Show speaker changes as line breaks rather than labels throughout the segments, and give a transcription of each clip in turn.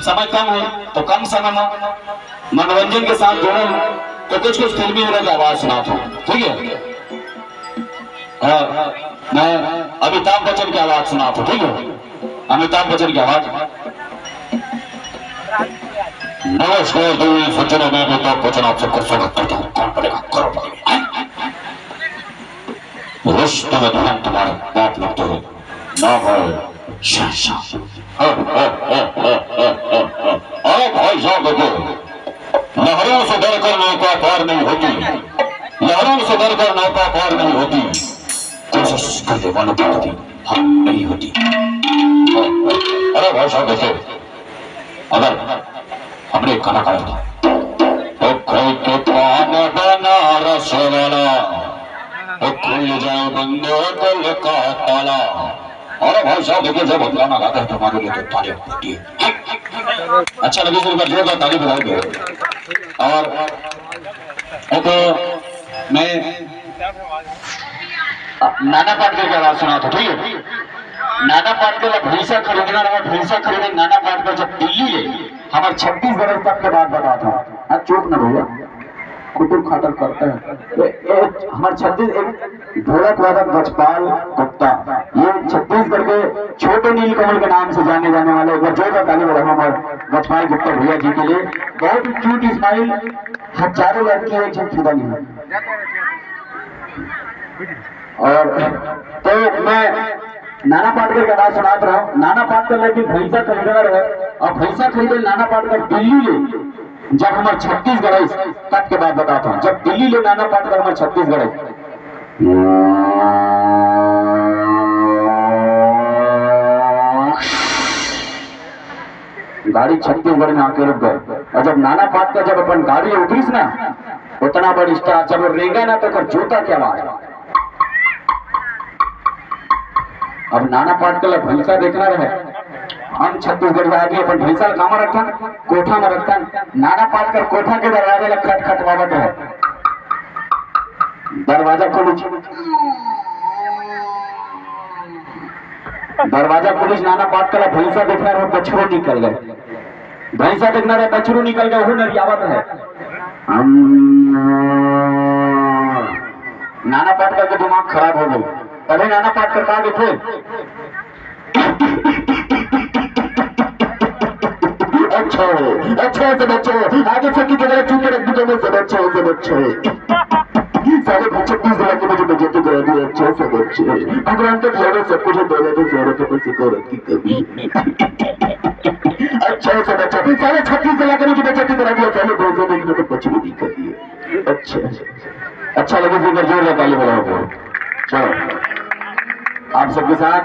समय कम है तो कम समय में मनोरंजन के साथ जोड़ो तो कुछ कुछ फिल्मी की आवाज सुनाता हूँ, ठीक है। मैं अमिताभ बच्चन की आवाज सुनाता हूँ, ठीक है। अमिताभ बच्चन की आवाज। नमस्कार दोस्तों, सज्जनों, मैं अमिताभ बच्चन आप सबका स्वागत करता हूँ। कौन पड़ेगा करोड़पति रिश्ते में धन तुम्हारे बाप लगते हो ना भाई शहशाह। अरे भाई साहब देखो, लहरों से डरकर नौका पार नहीं होती, लहरों से डरकर नौका पार नहीं होती, कोशिश करने वालों की गति हम नहीं होती। अरे भाई साहब देखो, अगर हमने खाना खाया था तो कोई के पान बनारस वाला खुल जाए बंदे दिल का ताला। अरे भाई साहब देखिए, जब हम गाना गाते हैं तो हमारे लिए तो तालियां होती है। अच्छा लगे तो जोरदार ताली बजाएंगे। और तो मैं नाना पाटेकर की आवाज सुना था, ठीक है। नाना पाटेकर भैंसा खरीदना रहा, भैंसा खरीदे नाना पाटेकर जब दिल्ली ले हमारे 36 बरस तक के बाद बता था। चुप न भैया, कुटुब खातर करते हैं। हमारे 36 एक ढोलक वादक बचपाल गुप्ता, ये छत्तीसगढ़ के छोटे नीलकमल के नाम से जाने जाने वाले, एक बार जोरदार ताली बजाओ हमारे बचपाल गुप्ता भैया जी के लिए। बहुत ही क्यूट स्माइल, हजारों लड़की एक जन फिदा नहीं है। और तो मैं नाना पाटेकर का आवाज सुनाता रहा हूँ। नाना पाटेकर लेकिन भैंसा खरीदना रहे और भैंसा खरीदे नाना पाटेकर दिल्ली ले जब हमारे 36 तक के बाद बताता हूँ। जब दिल्ली ले नाना पाटेकर हमारे 36 गाड़ी छत्तीसगढ़ में आके रुक गए। और जब नाना पाटेकर जब अपन गाड़ी उतरीस ना, उतना बड़ी स्टार जब वो रेंगा ना तो कर जूता की आवाज। अब नाना पाटेकर भैंसा देखना रहे, हम छत्तीसगढ़ में आगे अपन भैंसा कामा रखा कोठा में रखता। नाना पाटेकर कोठा के दरवाजे लग खट खटवावत है, दरवाजा खोलिस, दरवाजा खोलिस। नाना पाटेकर भैंसा देखना रहे, बछरू निकल गए। भैंसा देखना रहे, बछरू निकल गए, वो नरियावत है। नाना पाटेकर का दिमाग खराब हो गई। पहले नाना पाटेकर कहा देखे, अच्छा अच्छा से बच्चे आगे से की जगह चूके रख दीजिए में से बच्चे सारे 36 जिला के मुझे बेइज्जती करा दी। अच्छे से बच्चे भगवान तो घेरे सब कुछ बोले थे, सारे तो किसी को रखी कभी। अच्छा से बच्चे सारे 36 जिला के मुझे बेइज्जती करा दिया, सारे भैंसा देखने को पछली भी कर दिए। अच्छा लगे फिर जोर लगा ले बड़ा। चलो आप सबके साथ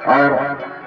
और